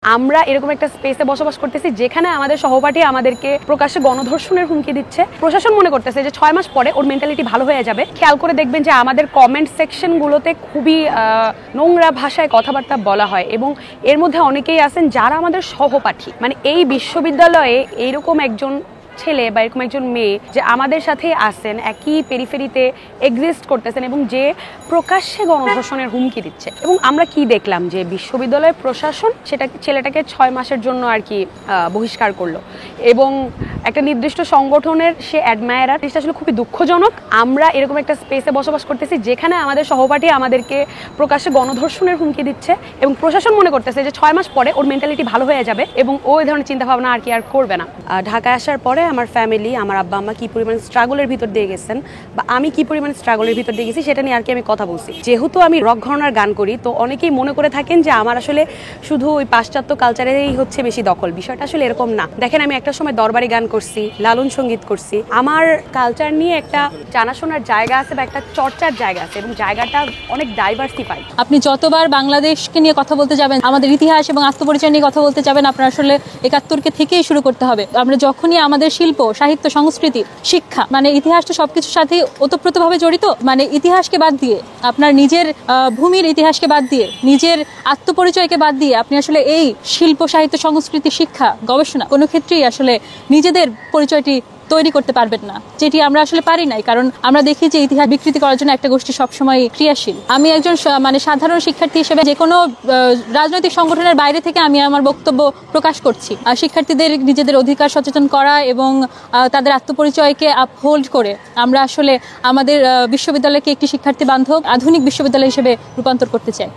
আমরা এরকম একটা স্পেসে বসবাস করতেছি যেখানে আমাদের সহপাঠী আমাদেরকে প্রকাশ্যে গণধর্ষণের হুমকি দিচ্ছে। প্রশাসন মনে করতেছে যে 6 মাস পরে ওর মেন্টালিটি ভালো হয়ে যাবে। খেয়াল করে দেখবেন যে আমাদের কমেন্ট সেকশনগুলোতে খুবই নোংরা ভাষায় কথাবার্তা বলা হয় এবং এর মধ্যে অনেকেই আছেন যারা আমাদের সহপাঠী। মানে এই বিশ্ববিদ্যালয়ে এইরকম একজন ছেলে বা এরকম একজন মেয়ে যে আমাদের সাথে আসেন, একই পেরিফেরিতে এক্সিস্ট করতেছেন এবং যে প্রকাশ্যে গণধর্ষণের হুমকি দিচ্ছে। এবং আমরা কি দেখলাম যে বিশ্ববিদ্যালয়ের প্রশাসন ছেলেটাকে 6 মাসের জন্য আর কি বহিষ্কার করলো এবং একটা নির্দিষ্ট সংগঠনের সে অ্যাডমায়ারার। জিনিসটা আসলে খুবই দুঃখজনক। আমরা এরকম একটা স্পেসে বসবাস করতেছি যেখানে আমাদের সহপাঠী আমাদেরকে প্রকাশ্যে গণধর্ষণের হুমকি দিচ্ছে এবং প্রশাসন মনে করতেছে যে 6 মাস পরে ওর মেন্টালিটি ভালো হয়ে যাবে এবং ও এই ধরনের চিন্তাভাবনা আর কি আর করবে না। ঢাকায় আসার পরে আমার ফ্যামিলি, আমার আব্বা আম্মা কি পরিমাণ স্ট্রাগলের ভিতর দিয়ে গেছেন বা আমি কি পরিমাণ স্ট্রাগলের ভিতর দিয়ে গেছি সেটা নিয়ে আর কি আমি কথা বলছি। যেহেতু আমি রক ঘরানার গান করি, তো অনেকেই মনে করে থাকেন যে আমার আসলে শুধু ওই পাশ্চাত্য কালচারেই হচ্ছে বেশি দখল। বিষয়টা আসলে এরকম না। দেখেন, আমি একটা সময় দরবারি গান করছি, লালন সঙ্গীত করছি। আমার কালচার নিয়ে একটা জানাশোনার জায়গা আছে বা একটা চর্চার জায়গা আছে এবং জায়গাটা অনেক ডাইভার্সিফাইড। আপনি যতবার বাংলাদেশকে নিয়ে কথা বলতে যাবেন, আমাদের ইতিহাস এবং আত্মপরিচয় নিয়ে কথা বলতে যাবেন, আপনার আসলে ৭১কে থেকেই শুরু করতে হবে। আমরা যখনই আমাদের শিল্প, সাহিত্য, সংস্কৃতি, শিক্ষা, মানে ইতিহাস তো সবকিছুর সাথে ওতপ্রোতভাবে জড়িত। মানে ইতিহাসকে বাদ দিয়ে, আপনার নিজের ভূমির ইতিহাসকে বাদ দিয়ে, নিজের আত্মপরিচয়কে বাদ দিয়ে আপনি আসলে এই শিল্প, সাহিত্য, সংস্কৃতি, শিক্ষা, গবেষণা কোনো ক্ষেত্রেই আসলে নিজেদের পরিচয়টি তৈরি করতে পারবেন না, যেটি আমরা আসলে পারি নাই। কারণ আমরা দেখি যে ইতিহাস বিকৃতি করার জন্য একটা গোষ্ঠী সবসময় ক্রিয়াশীল। আমি একজন মানে সাধারণ শিক্ষার্থী হিসেবে যে কোনো রাজনৈতিক সংগঠনের বাইরে থেকে আমি আমার বক্তব্য প্রকাশ করছি। শিক্ষার্থীদের নিজেদের অধিকার সচেতন করা এবং তাদের আত্মপরিচয়কে আপহোল্ড করে আমরা আসলে আমাদের বিশ্ববিদ্যালয়কে একটি শিক্ষার্থী বান্ধব আধুনিক বিশ্ববিদ্যালয় হিসেবে রূপান্তর করতে চাই।